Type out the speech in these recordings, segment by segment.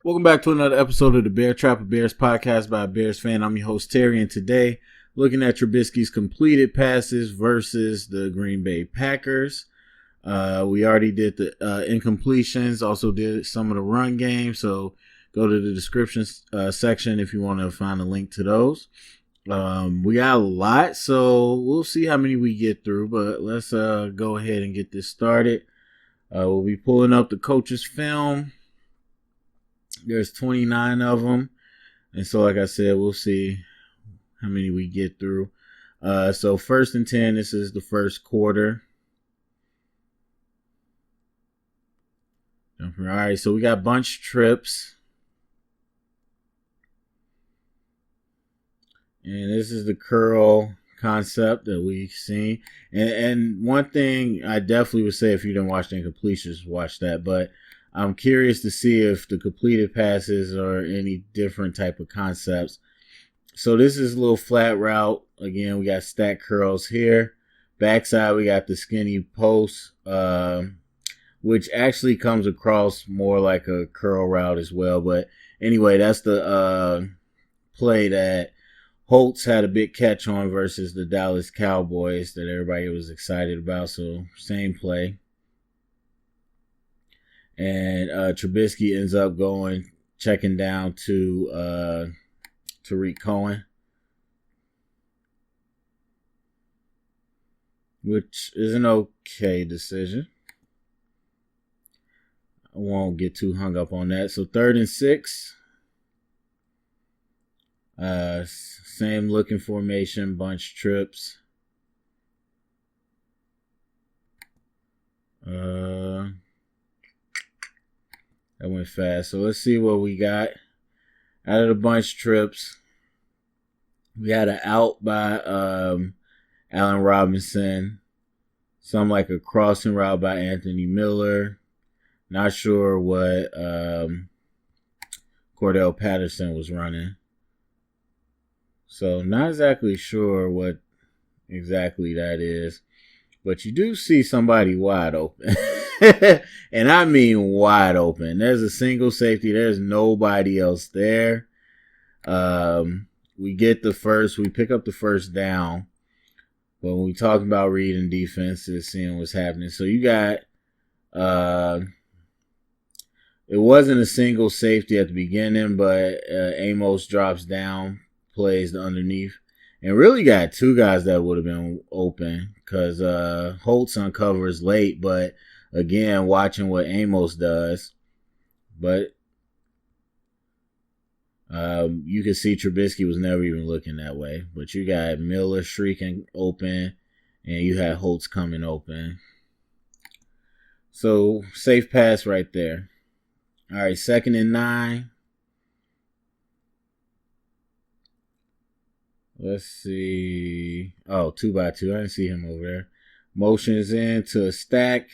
Welcome back to another episode of the Bear Trap, a Bears podcast by a Bears fan. I'm your host, Terry, and today, looking at Trubisky's completed passes versus the Green Bay Packers. We already did the incompletions, also did some of the run game, so go to the description section if you want to find a link to those. We got a lot, so we'll see how many we get through, but let's go ahead and get this started. We'll be pulling up the coach's film. There's 29 of them. And so, like I said, we'll see how many we get through. So 1st and 10, this is the first quarter. All right, so we got bunch trips. And this is the curl concept that we've seen. And one thing I definitely would say, if you didn't watch the incompletions, watch that. But I'm curious to see if the completed passes are any different type of concepts. So this is a little flat route. Again, we got stack curls here. Backside, we got the skinny post, which actually comes across more like a curl route as well. But anyway, that's the play that Holtz had a big catch on versus the Dallas Cowboys that everybody was excited about. So same play. And Trubisky ends up checking down to Tariq Cohen, which is an okay decision. I won't get too hung up on that. So 3rd and 6. Same looking formation, bunch trips. That went fast. So let's see what we got. Out of the bunch trips, we had an out by Allen Robinson. Some like a crossing route by Anthony Miller. Not sure what Cordell Patterson was running. So not exactly sure what exactly that is. But you do see somebody wide open. And I mean wide open. There's a single safety. There's nobody else there. We pick up the first down. But when we talk about reading defenses, seeing what's happening. So you got, it wasn't a single safety at the beginning, but Amos drops down, plays the underneath. And really got two guys that would have been open because Holtz uncovers late, but again, watching what Amos does. But you can see Trubisky was never even looking that way. But you got Miller shrieking open, and you had Holtz coming open. So, safe pass right there. All right, 2nd and 9. Let's see. Oh, 2x2. I didn't see him over there. Motions into a stack.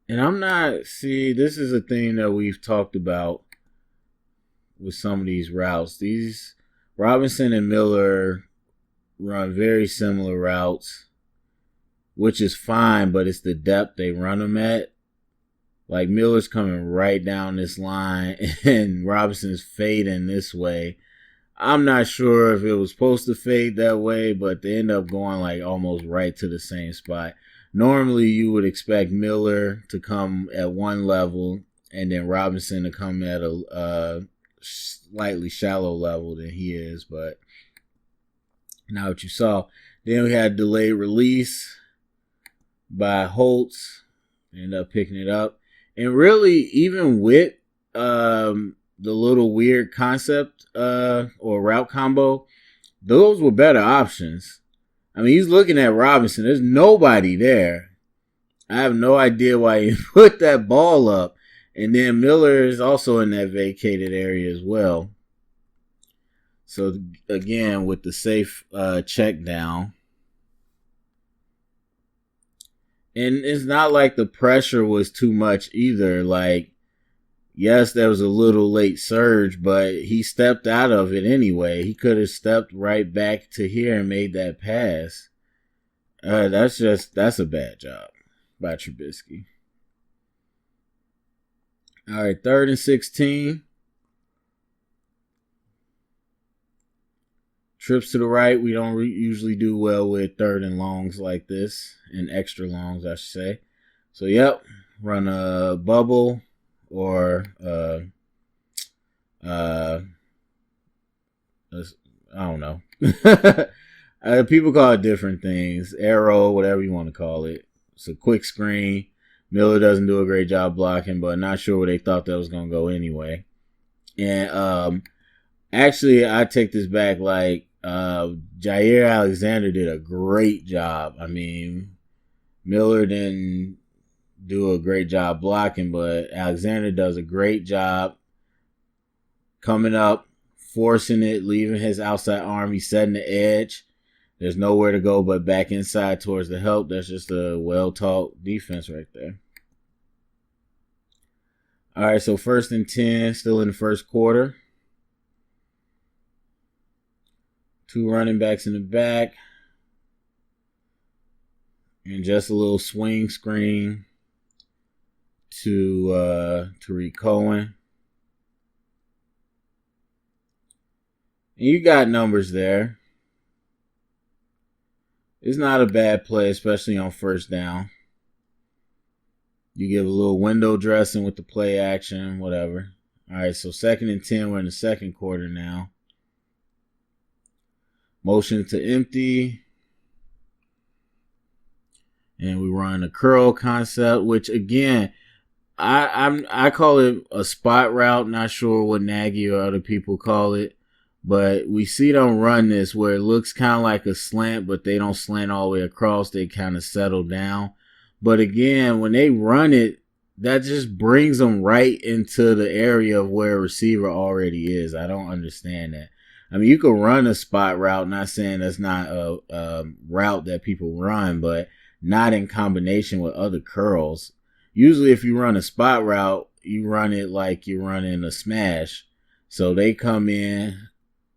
And this is a thing that we've talked about with some of these routes. These Robinson and Miller run very similar routes, which is fine, but it's the depth they run them at. Like Miller's coming right down this line and Robinson's fading this way. I'm not sure if it was supposed to fade that way, but they end up going like almost right to the same spot. Normally you would expect Miller to come at one level and then Robinson to come at a slightly shallow level than he is, but not what you saw. Then we had delayed release by Holtz. Ended up picking it up. And really, even with the little weird concept or route combo, those were better options. I mean, he's looking at Robinson. There's nobody there. I have no idea why he put that ball up. And then Miller is also in that vacated area as well. So, again, with the safe check down. And it's not like the pressure was too much either. Like, yes, there was a little late surge, but he stepped out of it anyway. He could have stepped right back to here and made that pass. That's a bad job by Trubisky. All right, 3rd and 16. Trips to the right. We don't usually do well with 3rd and longs like this, and extra longs, I should say. So, yep, run a bubble or I don't know. People call it different things. Arrow, whatever you want to call it. It's a quick screen. Miller doesn't do a great job blocking, but not sure where they thought that was going to go anyway. And actually, I take this back. Like, Jair Alexander did a great job. I mean, Miller didn't do a great job blocking, but Alexander does a great job coming up, forcing it, leaving his outside arm. He's setting the edge. There's nowhere to go but back inside towards the help. That's just a well-taught defense right there. All right, so 1st and 10, still in the first quarter. 2 running backs in the back. And just a little swing screen to Tariq Cohen. And you got numbers there. It's not a bad play, especially on 1st down. You give a little window dressing with the play action, whatever. All right, so 2nd and 10. We're in the second quarter now. Motion to empty. And we run a curl concept, which, again, I call it a spot route. Not sure what Nagy or other people call it. But we see them run this where it looks kind of like a slant, but they don't slant all the way across. They kind of settle down. But again, when they run it, that just brings them right into the area of where a receiver already is. I don't understand that. I mean, you could run a spot route, not saying that's not a route that people run, but not in combination with other curls. Usually if you run a spot route, you run it like you're running a smash. So they come in,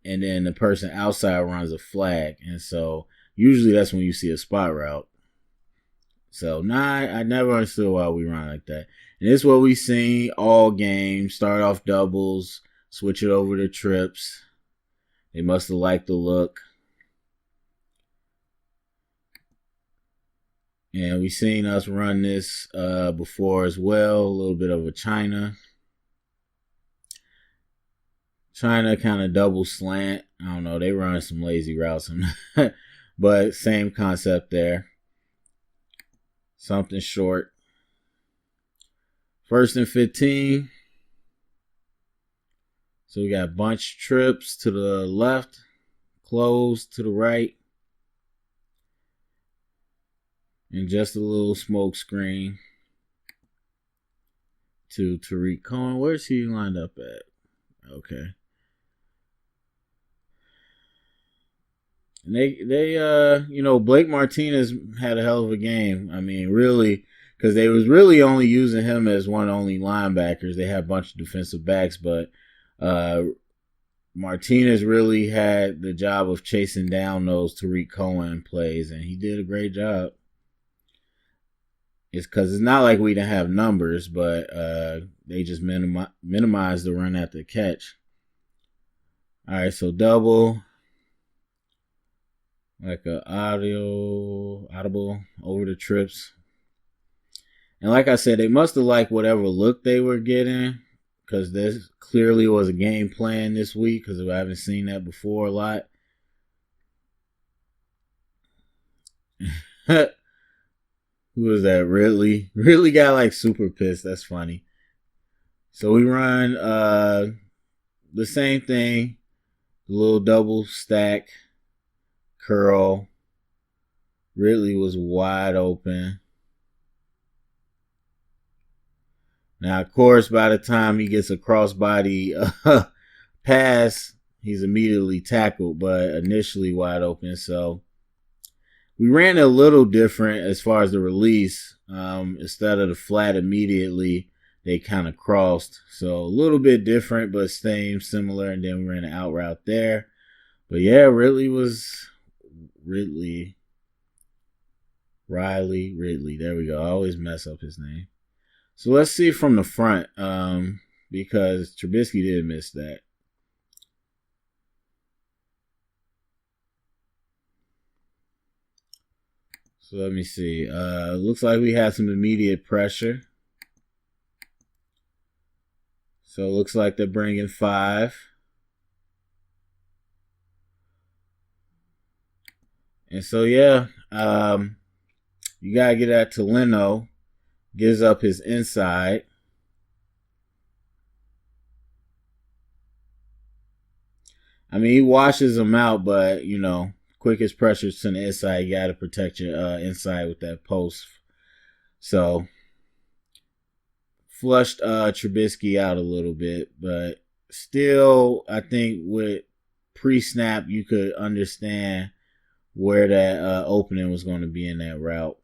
and then the person outside runs a flag. And so usually that's when you see a spot route. So, I never understood why we run like that. And this is what we seen all game. Start off doubles, switch it over to trips. They must have liked the look. And we seen us run this before as well. A little bit of a China. China kind of double slant. I don't know. They run some lazy routes. But same concept there. Something short. 1st and 15. So we got bunch trips to the left. Close to the right. And just a little smoke screen to Tariq Cohen. Where's he lined up at? Okay. And they Blake Martinez had a hell of a game. I mean, really, because they was really only using him as one of the only linebackers. They had a bunch of defensive backs, but Martinez really had the job of chasing down those Tariq Cohen plays, and he did a great job. It's because it's not like we didn't have numbers, but they just minimized the run at the catch. All right, so double. Like a audible over the trips. And like I said, they must have liked whatever look they were getting, because this clearly was a game plan this week, because I haven't seen that before a lot. Who was that? Ridley got like super pissed. That's funny. So we run the same thing, the little double stack. Curl. Ridley was wide open. Now, of course, by the time he gets a crossbody pass, he's immediately tackled, but initially wide open. So we ran a little different as far as the release. Instead of the flat immediately, they kind of crossed. So a little bit different, but similar. And then we ran an out route there. But yeah, Riley. There we go. I always mess up his name. So let's see from the front, because Trubisky did miss that. So let me see. Looks like we had some immediate pressure. So it looks like they're bringing 5. And so, yeah, you got to get that to Leno. Gives up his inside. I mean, he washes them out, but, you know, quickest pressures to the inside. You got to protect your inside with that post. So, flushed Trubisky out a little bit, but still, I think with pre-snap, you could understand where that opening was going to be in that route.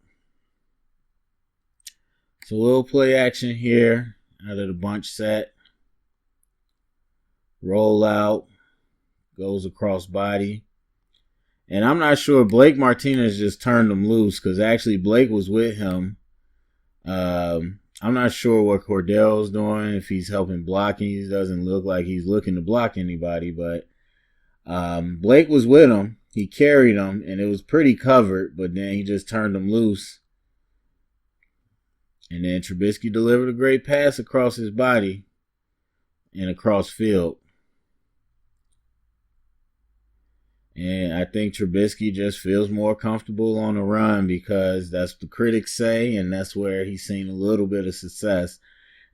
So, a little play action here out of the bunch set. Roll out. Goes across body. And I'm not sure. Blake Martinez just turned him loose because actually Blake was with him. I'm not sure what Cordell's doing, if he's helping blocking. He doesn't look like he's looking to block anybody, but Blake was with him. He carried him, and it was pretty covered, but then he just turned him loose. And then Trubisky delivered a great pass across his body and across field. And I think Trubisky just feels more comfortable on the run because that's what the critics say, and that's where he's seen a little bit of success.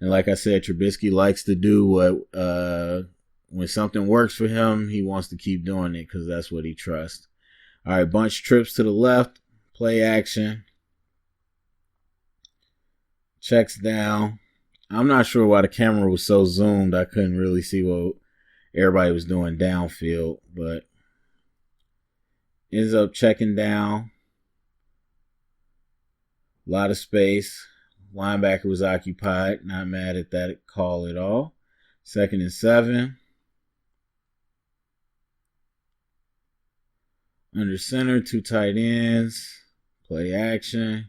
And like I said, Trubisky likes to do what, when something works for him, he wants to keep doing it because that's what he trusts. All right, bunch trips to the left, play action. Checks down. I'm not sure why the camera was so zoomed. I couldn't really see what everybody was doing downfield, but ends up checking down. A lot of space. Linebacker was occupied. Not mad at that call at all. 2nd and 7. Under center, 2 tight ends. Play action.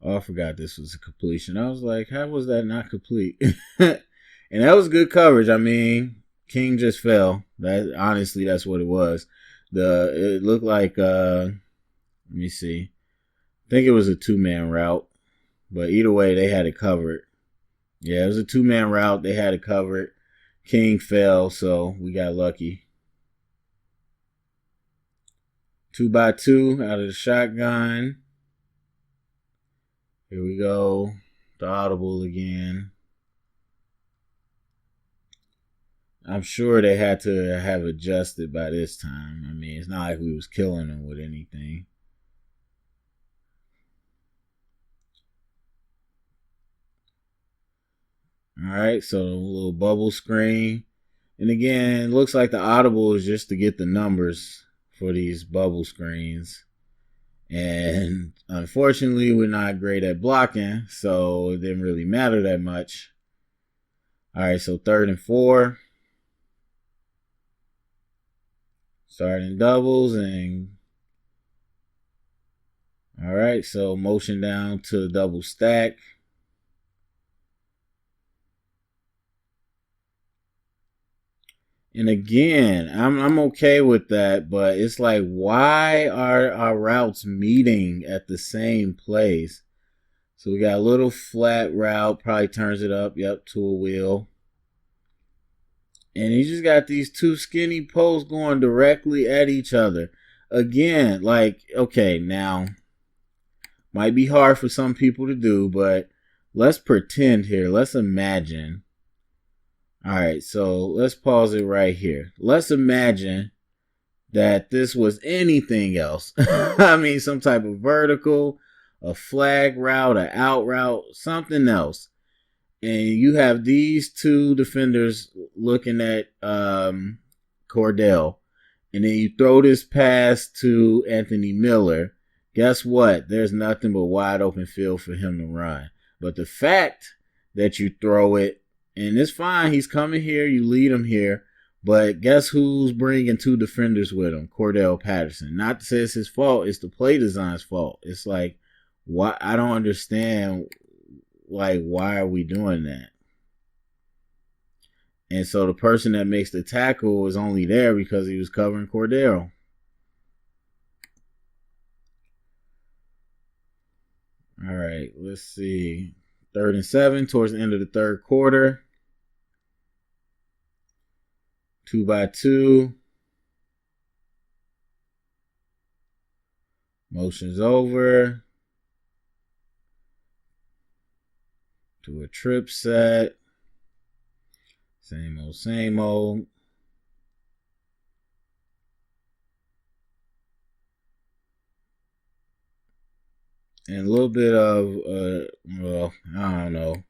Oh, I forgot this was a completion. I was like, how was that not complete? And that was good coverage. I mean, King just fell. That honestly, that's what it was. It looked like let me see. I think it was a 2-man route. But either way, they had it covered. Yeah, it was a 2-man route. They had it covered. King fell, so we got lucky. 2x2 out of the shotgun. Here we go. The audible again. I'm sure they had to have adjusted by this time. I mean, it's not like we was killing them with anything. All right, so a little bubble screen. And again, it looks like the audible is just to get the numbers for these bubble screens. And unfortunately, we're not great at blocking, so it didn't really matter that much. All right, so 3rd and 4. Starting doubles and all right, so motion down to double stack. And again, I'm okay with that, but it's like, why are our routes meeting at the same place? So we got a little flat route, probably turns it up, yep, to a wheel. And you just got these 2 skinny posts going directly at each other. Again, like, okay, now, might be hard for some people to do, but let's pretend here. Let's imagine. All right, so let's pause it right here. Let's imagine that this was anything else. I mean, some type of vertical, a flag route, an out route, something else. And you have these 2 defenders looking at Cordell. And then you throw this pass to Anthony Miller. Guess what? There's nothing but wide open field for him to run. But the fact that you throw it, and it's fine, he's coming here, you lead him here, But guess who's bringing two defenders with him? Cordell Patterson. Not to say it's his fault. It's the play design's fault. It's like, why? I don't understand. Like, why are we doing that? And so the person that makes the tackle was only there because he was covering Cordell. All right, let's see. 3rd and 7 towards the end of the third quarter. 2-by-2. Motion's over. To a trip set. Same old, same old. And a little bit of, well, I don't know.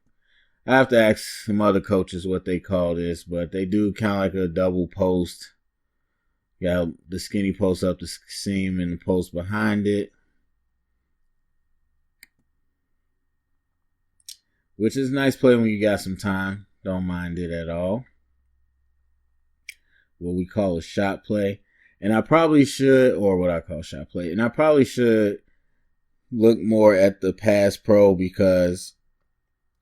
I have to ask some other coaches what they call this, but they do kind of like a double post. You got the skinny post up the seam and the post behind it. Which is a nice play when you got some time. Don't mind it at all. What we call a shot play. And I probably should, or what I call shot play. And I probably should look more at the pass pro, because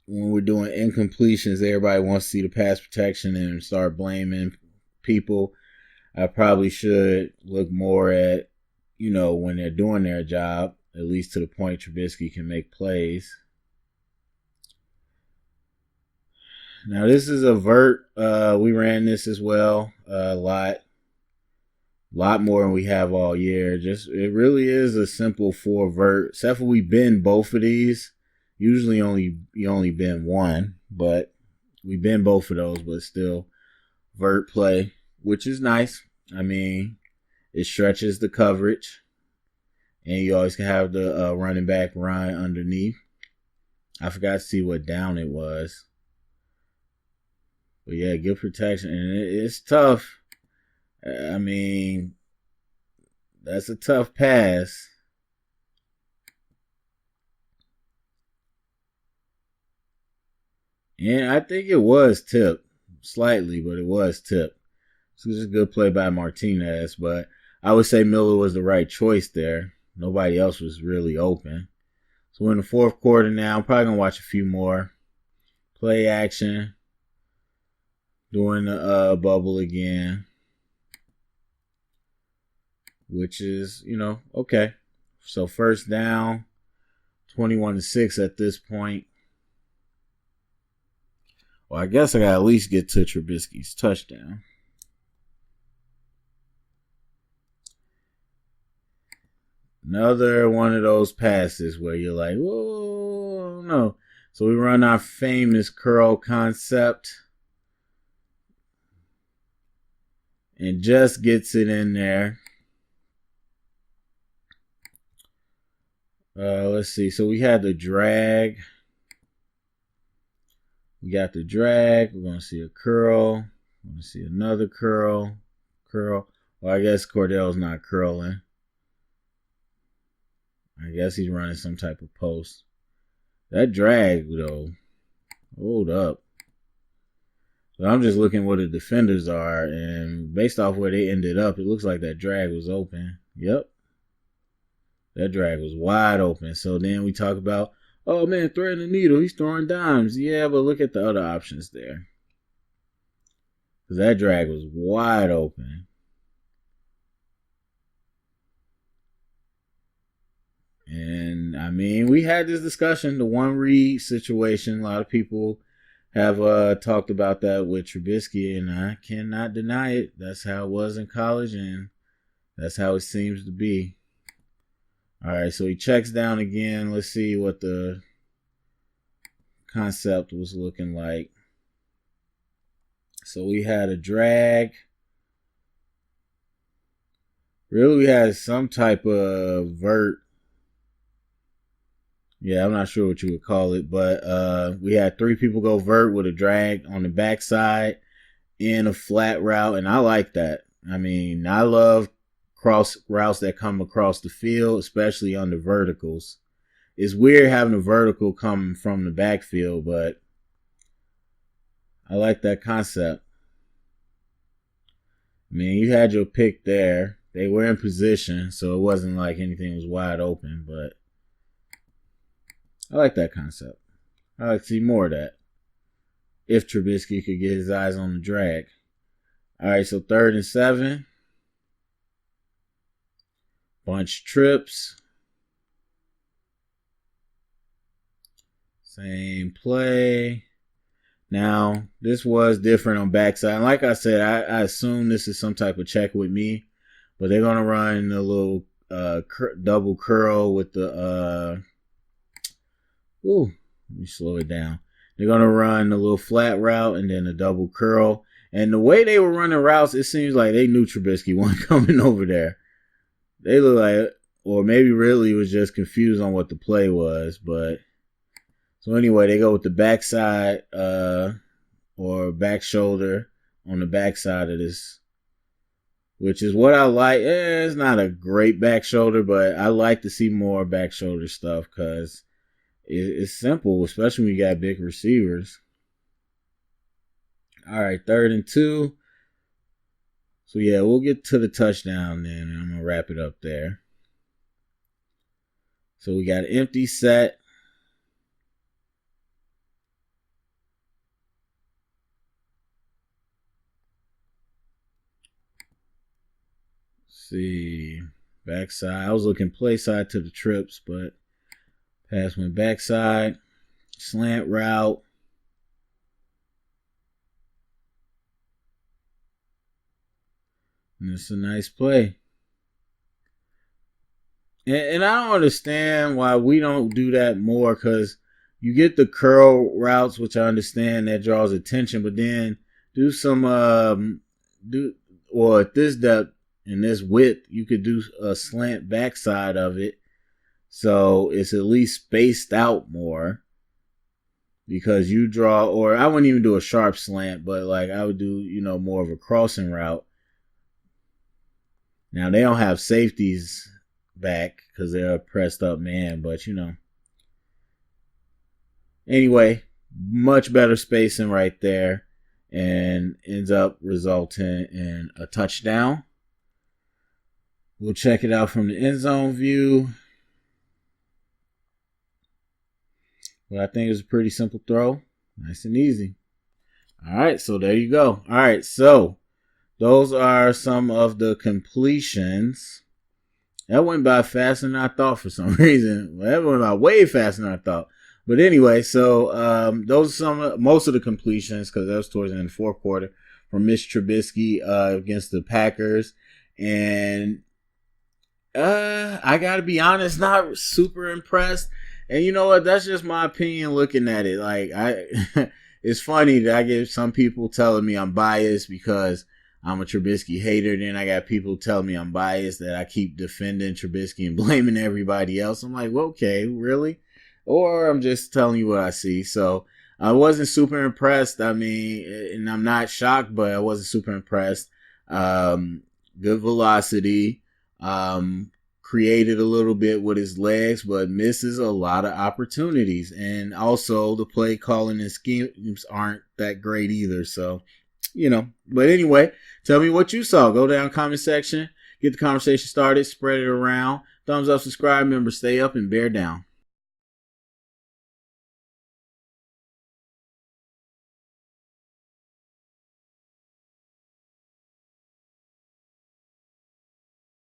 when we're doing incompletions, everybody wants to see the pass protection and start blaming people. I probably should look more at, when they're doing their job, at least to the point Trubisky can make plays. Now, this is a vert. We ran this as well a lot more than we have all year. It really is a simple 4 vert. Except for we bend both of these. Usually you only bend one, but we bend both of those, but still vert play, which is nice. I mean, it stretches the coverage, and you always can have the running back run underneath. I forgot to see what down it was. But yeah, good protection. And it's tough. I mean, that's a tough pass. And I think it was tipped slightly, but it was tipped. So it's a good play by Martinez. But I would say Miller was the right choice there. Nobody else was really open. So we're in the fourth quarter now. I'm probably going to watch a few more. Play action. Doing the bubble again, which is, okay. So first down, 21-6 at this point. Well, I guess I got to at least get to Trubisky's touchdown. Another one of those passes where you're like, whoa, no. So we run our famous curl concept. And just gets it in there. Let's see. So we had the drag. We got the drag. We're going to see a curl. We're going to see another curl. Well, I guess Cordell's not curling. I guess he's running some type of post. That drag, though. Hold up. So I'm just looking where the defenders are, and based off where they ended up, it looks like that drag was open. Yep. That drag was wide open. So then we talk about, oh man, threading the needle, he's throwing dimes. Yeah, but look at the other options there. Because that drag was wide open. And I mean, we had this discussion, the one read situation. A lot of people have talked about that with Trubisky, and I cannot deny it. That's how it was in college, and that's how it seems to be. All right, so he checks down again. Let's see what the concept was looking like. So we had a drag. Really, we had some type of vert. Yeah, I'm not sure what you would call it, but we had 3 people go vert with a drag on the backside in a flat route, and I like that. I mean, I love cross routes that come across the field, especially on the verticals. It's weird having a vertical come from the backfield, but I like that concept. I mean, you had your pick there. They were in position, so it wasn't like anything was wide open, but I like that concept. I like to see more of that. If Trubisky could get his eyes on the drag. All right, so 3rd and 7. Bunch trips. Same play. Now, this was different on backside. And like I said, I assume this is some type of check with me. But they're going to run a little double curl with the... let me slow it down. They're going to run a little flat route and then a double curl. And the way they were running routes, it seems like they knew Trubisky wasn't coming over there. They look like... Or maybe really was just confused on what the play was, but... So anyway, they go with the backside or back shoulder on the backside of this, which is what I like. It's not a great back shoulder, but I like to see more back shoulder stuff because it's simple, especially when you got big receivers. All right, 3rd and 2. So yeah, we'll get to the touchdown then, and I'm going to wrap it up there. So we got an empty set. See, backside. I was looking play side to the trips, but pass went backside. Slant route. And it's a nice play. And I don't understand why we don't do that more, because you get the curl routes, which I understand that draws attention, but then do some or at this depth and this width, you could do a slant backside of it, so it's at least spaced out more. Because you draw, or I wouldn't even do a sharp slant, but like I would do, more of a crossing route. Now they don't have safeties back because they're a pressed up man, but anyway, much better spacing right there, and ends up resulting in a touchdown. We'll check it out from the end zone view. But I think it's a pretty simple throw. Nice and easy. All right, so there you go. All right, so those are some of the completions. That went by faster than I thought for some reason. Well, that went by way faster than I thought. But anyway, so those are most of the completions, because that was towards the end of the 4th quarter, from Mitch Trubisky against the Packers. And I got to be honest, not super impressed. And you know what? That's just my opinion looking at it. Like, it's funny that I get some people telling me I'm biased because I'm a Trubisky hater. Then I got people telling me I'm biased that I keep defending Trubisky and blaming everybody else. I'm like, well, okay, really? Or I'm just telling you what I see. So I wasn't super impressed. I mean, and I'm not shocked, but I wasn't super impressed. Good velocity. Created a little bit with his legs, but misses a lot of opportunities. And also the play calling and schemes aren't that great either. So, but anyway, tell me what you saw. Go down comment section, get the conversation started, spread it around. Thumbs up, subscribe, remember, stay up and bear down.